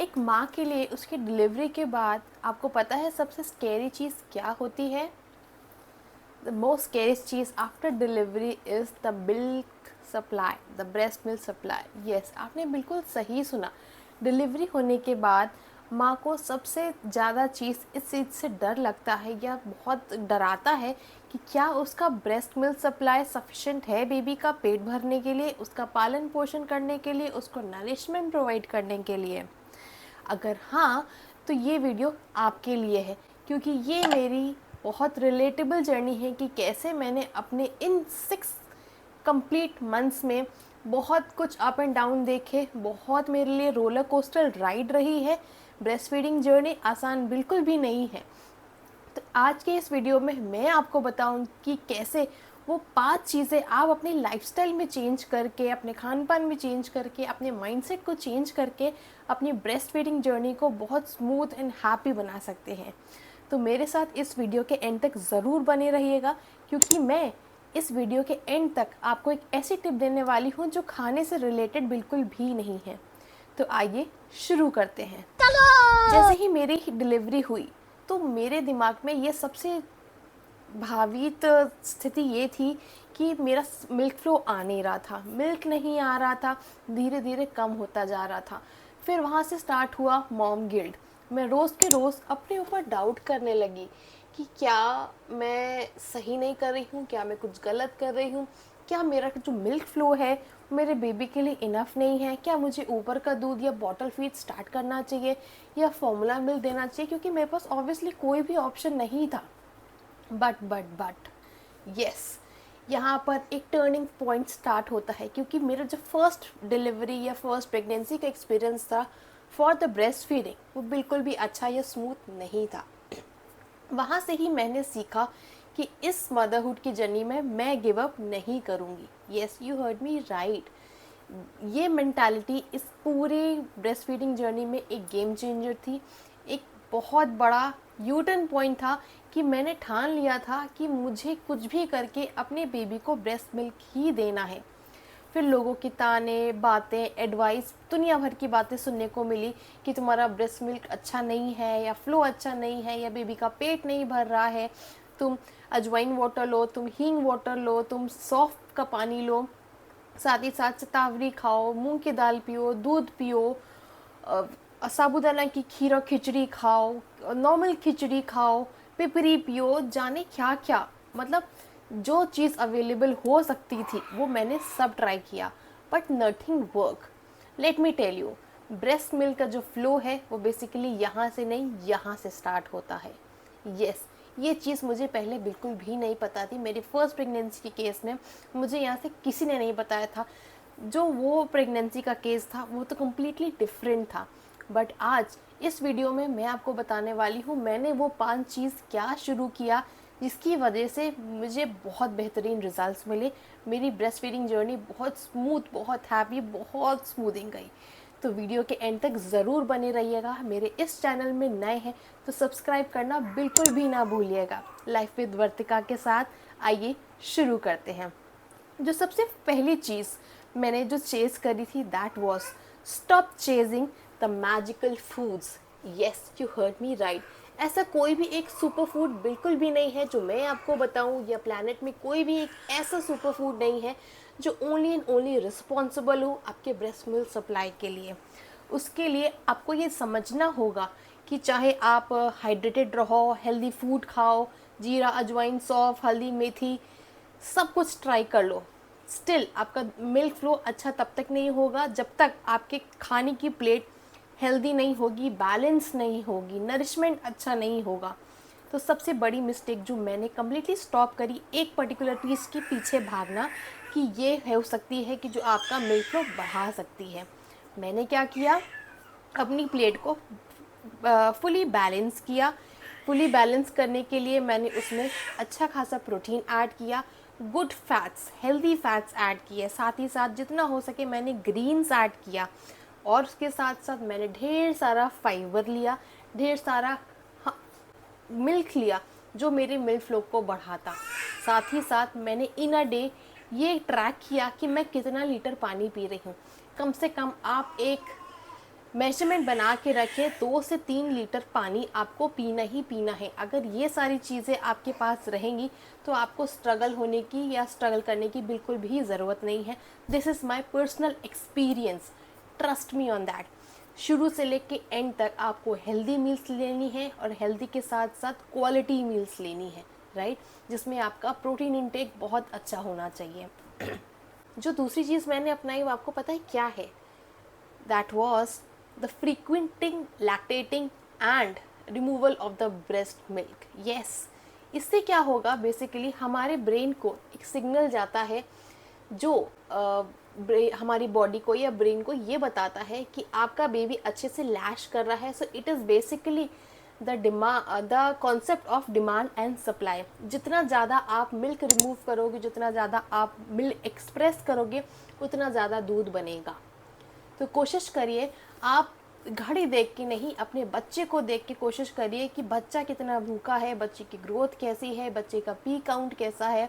एक माँ के लिए उसकी डिलीवरी के बाद आपको पता है सबसे स्कैरी चीज़ क्या होती है? द मोस्ट स्कैरीस्ट चीज़ after delivery is the milk supply, the breast milk supply. Yes, आपने बिल्कुल सही सुना। डिलीवरी होने के बाद माँ को सबसे ज़्यादा चीज़ इस चीज़ से डर लगता है या बहुत डराता है कि क्या उसका ब्रेस्ट मिल्क सप्लाई सफिशेंट है बेबी का पेट भरने के लिए, उसका पालन पोषण करने के लिए, उसको नरिशमेंट प्रोवाइड करने के लिए। अगर हाँ, तो ये वीडियो आपके लिए है, क्योंकि ये मेरी बहुत रिलेटेबल जर्नी है कि कैसे मैंने अपने इन 6 कंप्लीट मंथ्स में बहुत कुछ अप एंड डाउन देखे। बहुत मेरे लिए रोलर कोस्टर राइड रही है। ब्रेस्ट फीडिंग जर्नी आसान बिल्कुल भी नहीं है। तो आज के इस वीडियो में मैं आपको बताऊं कि कैसे वो 5 चीज़ें आप अपनी लाइफस्टाइल में चेंज करके, अपने खान पान में चेंज करके, अपने माइंडसेट को चेंज करके अपनी ब्रेस्ट फीडिंग जर्नी को बहुत स्मूथ एंड हैप्पी बना सकते हैं। तो मेरे साथ इस वीडियो के एंड तक ज़रूर बने रहिएगा, क्योंकि मैं इस वीडियो के एंड तक आपको एक ऐसी टिप देने वाली हूँ जो खाने से रिलेटेड बिल्कुल भी नहीं है। तो आइए शुरू करते हैं। जैसे ही मेरी डिलीवरी हुई तो मेरे दिमाग में ये सबसे भावित स्थिति ये थी कि मेरा मिल्क फ्लो आ नहीं रहा था, मिल्क नहीं आ रहा था, धीरे धीरे कम होता जा रहा था। फिर वहाँ से स्टार्ट हुआ मॉम गिल्ट। मैं रोज़ के रोज़ अपने ऊपर डाउट करने लगी कि क्या मैं सही नहीं कर रही हूँ, क्या मैं कुछ गलत कर रही हूँ, क्या मेरा जो मिल्क फ्लो है मेरे बेबी के लिए इनफ नहीं है, क्या मुझे ऊपर का दूध या बॉटल फीड स्टार्ट करना चाहिए या फॉर्मूला मिल्क देना चाहिए, क्योंकि मेरे पास ऑब्वियसली कोई भी ऑप्शन नहीं था। बट यस, यहाँ पर एक टर्निंग पॉइंट स्टार्ट होता है, क्योंकि मेरा जो फर्स्ट डिलीवरी या फर्स्ट प्रेगनेंसी का एक्सपीरियंस था फॉर द ब्रेस्ट फीडिंग, वो बिल्कुल भी अच्छा या स्मूथ नहीं था। वहाँ से ही मैंने सीखा कि इस मदरहुड की जर्नी में मैं गिव अप नहीं करूँगी। Yes, you heard me right. ये मेंटालिटी इस पूरे ब्रेस्ट फीडिंग जर्नी में एक गेम चेंजर थी। एक बहुत बड़ा यू टर्न पॉइंट था कि मैंने ठान लिया था कि मुझे कुछ भी करके अपने बेबी को ब्रेस्ट मिल्क ही देना है। फिर लोगों की ताने बातें, एडवाइस, दुनिया भर की बातें सुनने को मिली कि तुम्हारा ब्रेस्ट मिल्क अच्छा नहीं है या फ्लो अच्छा नहीं है या बेबी का पेट नहीं भर रहा है, तुम अजवाइन वाटर लो, तुम हींग वाटर लो, तुम सौंफ का पानी लो, साथ ही साथ शतावरी खाओ, मूंग की दाल पियो, दूध पियो, साबूदाना की खीर और खिचड़ी खाओ, नॉर्मल खिचड़ी खाओ, पिपरी पियो, जाने क्या क्या। मतलब जो चीज़ अवेलेबल हो सकती थी वो मैंने सब ट्राई किया, but nothing work. Let me tell you, breast milk का जो फ्लो है वो बेसिकली यहाँ से नहीं, यहाँ से स्टार्ट होता है। यस, ये चीज़ मुझे पहले बिल्कुल भी नहीं पता थी। मेरी फर्स्ट प्रेगनेंसी के केस में मुझे यहाँ से किसी ने नहीं बताया था। जो वो प्रेगनेंसी का केस था वो तो कम्प्लीटली डिफरेंट था। बट आज इस वीडियो में मैं आपको बताने वाली हूँ मैंने वो 5 चीज़ क्या शुरू किया जिसकी वजह से मुझे बहुत बेहतरीन रिजल्ट्स मिले। मेरी ब्रेस्ट फीडिंग जर्नी बहुत स्मूथ, बहुत हैप्पी, बहुत स्मूथिंग गई। तो वीडियो के एंड तक ज़रूर बने रहिएगा। मेरे इस चैनल में नए हैं तो सब्सक्राइब करना बिल्कुल भी ना भूलिएगा। लाइफ विद वर्तिका के साथ आइए शुरू करते हैं। जो सबसे पहली चीज़ मैंने जो चेज़ करी थी that was stop chasing the magical foods. Yes, you heard me right. ऐसा कोई भी एक सुपर फूड बिल्कुल भी नहीं है जो मैं आपको बताऊं, या प्लानट में कोई भी एक ऐसा सुपर फूड नहीं है जो ओनली एंड ओनली रिस्पॉन्सिबल हो आपके ब्रेस्ट मिल्क सप्लाई के लिए। उसके लिए आपको ये समझना होगा कि चाहे आप हाइड्रेटेड रहो, हेल्दी फूड खाओ, जीरा, अजवाइन, सौंफ, हल्दी, मेथी, सब कुछ ट्राई कर लो, स्टिल आपका मिल्क फ्लो अच्छा तब तक नहीं होगा जब तक आपके खाने की प्लेट हेल्दी नहीं होगी, बैलेंस नहीं होगी, नरिशमेंट अच्छा नहीं होगा। तो सबसे बड़ी मिस्टेक जो मैंने कम्प्लीटली स्टॉप करी, एक पर्टिकुलर चीज़ के पीछे भागना कि ये हो सकती है कि जो आपका मिल्क फ्लो बढ़ा सकती है। मैंने क्या किया, अपनी प्लेट को फुली बैलेंस किया। फुली बैलेंस करने के लिए मैंने उसमें अच्छा खासा प्रोटीन ऐड किया, good fats, healthy fats add किए, साथ ही साथ जितना हो सके मैंने ग्रीन्स ऐड किया, और उसके साथ साथ मैंने ढेर सारा फाइबर लिया, ढेर सारा मिल्क लिया जो मेरे मिल्क फ्लो को बढ़ाता। साथ ही साथ मैंने इन अ डे ये ट्रैक किया कि मैं कितना लीटर पानी पी रही हूँ। कम से कम आप एक मेजरमेंट बना के रखें, 2 से 3 लीटर पानी आपको पीना ही पीना है। अगर ये सारी चीज़ें आपके पास रहेंगी तो आपको स्ट्रगल होने की या स्ट्रगल करने की बिल्कुल भी ज़रूरत नहीं है। This is my personal experience, trust me on that. शुरू से लेके एंड तक आपको हेल्दी मील्स लेनी है और हेल्दी के साथ साथ क्वालिटी मील्स लेनी है, राइट, जिसमें आपका प्रोटीन इंटेक बहुत अच्छा होना चाहिए। जो दूसरी चीज़ मैंने अपनाई वो आपको पता है क्या है? That was the frequenting lactating and removal of the breast milk. Yes, इससे क्या होगा, बेसिकली हमारे ब्रेन को एक सिग्नल जाता है जो हमारी बॉडी को या ब्रेन को ये बताता है कि आपका बेबी अच्छे से लैश कर रहा है। So it is basically the concept of demand and supply. जितना ज़्यादा आप मिल्क रिमूव करोगे, जितना ज़्यादा आप मिल्क एक्सप्रेस करोगे, उतना ज़्यादा दूध बनेगा। तो कोशिश करिए, आप घड़ी देख के नहीं, अपने बच्चे को देख के कोशिश करिए कि बच्चा कितना भूखा है, बच्चे की ग्रोथ कैसी है, बच्चे का पी काउंट कैसा है,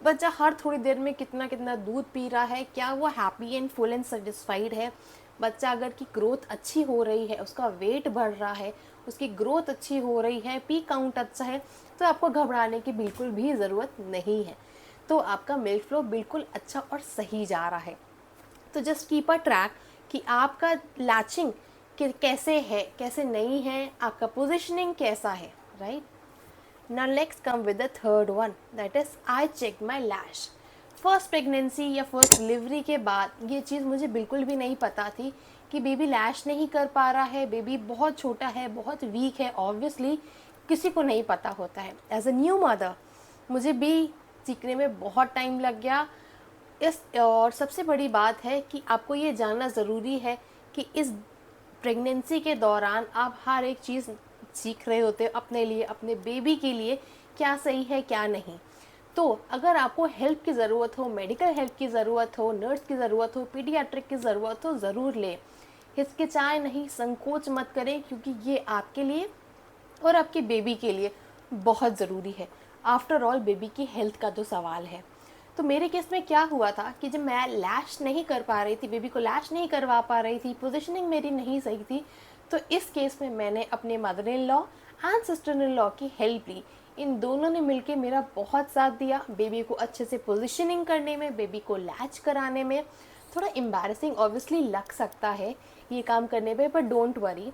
बच्चा हर थोड़ी देर में कितना कितना दूध पी रहा है, क्या वो happy and full and satisfied है। बच्चा अगर की ग्रोथ अच्छी हो रही है, उसका वेट बढ़ रहा है, उसकी ग्रोथ अच्छी हो रही है, पी काउंट अच्छा है, तो आपको घबराने की बिल्कुल भी ज़रूरत नहीं है। तो आपका मिल्क फ्लो बिल्कुल अच्छा और सही जा रहा है। तो जस्ट कीप अ ट्रैक कि आपका लैचिंग कैसे है, कैसे नहीं है, आपका पोजिशनिंग कैसा है, right. Now let's come with the third one, that is I checked my lash. First pregnancy या फर्स्ट डिलीवरी के बाद ये चीज़ मुझे बिल्कुल भी नहीं पता थी कि बेबी लैश नहीं कर पा रहा है, बेबी बहुत छोटा है, बहुत वीक है। ऑब्वियसली किसी को नहीं पता होता है। एज अ न्यू मदर मुझे भी सीखने में बहुत टाइम लग गया। और सबसे बड़ी बात है कि आपको ये जानना ज़रूरी है कि इस प्रेगनेंसी के दौरान आप हर एक चीज़ सीख रहे होते हो अपने लिए, अपने बेबी के लिए, क्या सही है क्या नहीं। तो अगर आपको हेल्प की ज़रूरत हो, मेडिकल हेल्प की ज़रूरत हो, नर्स की ज़रूरत हो, पीडियाट्रिक की ज़रूरत हो, ज़रूर लें। हिचकिचाए नहीं, संकोच मत करें, क्योंकि ये आपके लिए और आपके बेबी के लिए बहुत ज़रूरी है। आफ्टर ऑल बेबी की हेल्थ का जो सवाल है। तो मेरे केस में क्या हुआ था कि जब मैं लैश नहीं कर पा रही थी, बेबी को लैश नहीं करवा पा रही थी, पोजीशनिंग मेरी नहीं सही थी, तो इस केस में मैंने अपने mother in law and sister in law की हेल्प ली। इन दोनों ने मिलके मेरा बहुत साथ दिया बेबी को अच्छे से पोजीशनिंग करने में, बेबी को लैच कराने में। थोड़ा एम्बैरेसिंग ऑब्वियसली लग सकता है ये काम करने पे, पर don't worry,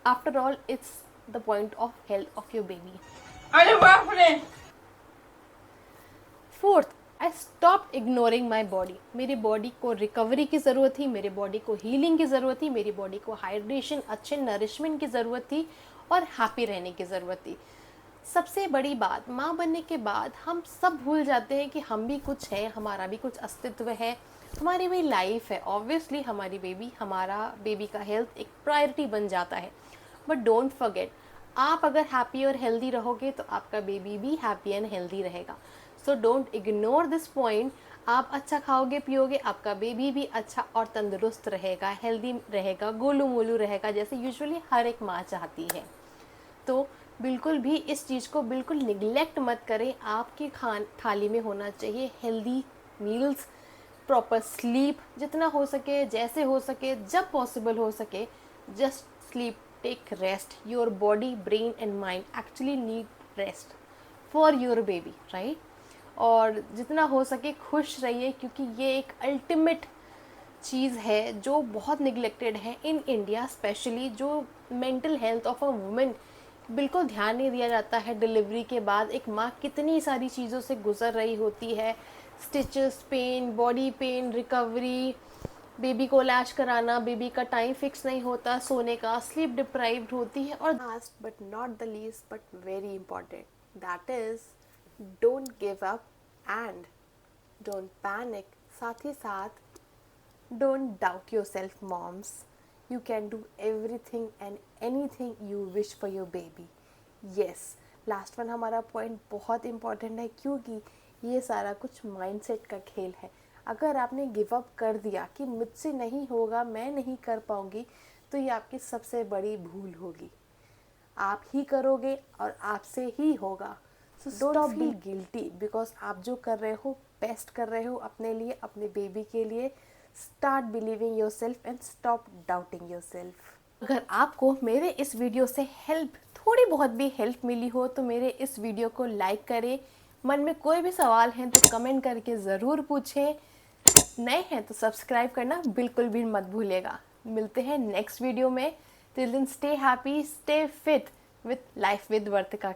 after all it's the point of health of your baby. अरे बाप रे। Fourth, I stop ignoring my body. मेरी बॉडी को रिकवरी की ज़रूरत थी, मेरी बॉडी को हीलिंग की ज़रूरत थी, मेरी बॉडी को हाइड्रेशन, अच्छे नरिशमेंट की ज़रूरत थी और हैप्पी रहने की ज़रूरत थी। सबसे बड़ी बात, माँ बनने के बाद हम सब भूल जाते हैं कि हम भी कुछ हैं, हमारा भी कुछ अस्तित्व है, हमारी भी लाइफ है। ऑब्वियसली हमारी बेबी, हमारा बेबी का हेल्थ एक प्रायोरिटी बन जाता है। बट डोंट फॉरगेट, आप अगर हैप्पी और हेल्दी रहोगे तो आपका बेबी भी हैप्पी एंड हेल्दी रहेगा। So don't ignore this point. आप अच्छा खाओगे पियोगे, आपका बेबी भी अच्छा और तंदुरुस्त रहेगा, हेल्दी रहेगा, गोलू मोलू रहेगा, जैसे यूजुअली हर एक माँ चाहती है। तो बिल्कुल भी इस चीज़ को बिल्कुल निगलेक्ट मत करें। आपकी थाली में होना चाहिए हेल्दी मील्स, प्रॉपर स्लीप, जितना हो सके, जैसे हो सके, जब पॉसिबल हो सके, just sleep, take rest. Your body, brain and mind actually need rest for your baby, right. और जितना हो सके खुश रहिए, क्योंकि ये एक अल्टीमेट चीज़ है जो बहुत निगलेक्टेड है इन इंडिया स्पेशली। जो mental health of a women बिल्कुल ध्यान नहीं दिया जाता है। डिलीवरी के बाद एक माँ कितनी सारी चीज़ों से गुजर रही होती है, stitches, pain, body pain, recovery, baby को लैच कराना, बेबी का टाइम फिक्स नहीं होता सोने का, स्लीप डिप्राइव्ड होती है। और last but not the least but very important, that is don't give up and don't panic. साथ ही साथ don't doubt yourself, moms. You can do everything and anything you wish for your baby. Yes, last one हमारा point बहुत important है, क्योंकि ये सारा कुछ माइंडसेट का खेल है। अगर आपने गिव अप कर दिया कि मुझसे नहीं होगा, मैं नहीं कर पाऊँगी, तो ये आपकी सबसे बड़ी भूल होगी। आप ही करोगे और आपसे ही होगा। So don't feel guilty, because आप जो कर रहे हो बेस्ट कर रहे हो अपने लिए, अपने बेबी के लिए। Start believing your self and stop doubting your self. अगर आपको मेरे इस वीडियो से हेल्प, थोड़ी बहुत भी हेल्प मिली हो तो मेरे इस वीडियो को लाइक करें। मन में कोई भी सवाल है तो कमेंट करके ज़रूर पूछें। नए हैं तो सब्सक्राइब करना बिल्कुल भी मत भूलिएगा। मिलते हैं नेक्स्ट वीडियो में। Till then stay happy, stay fit with life with Vartika.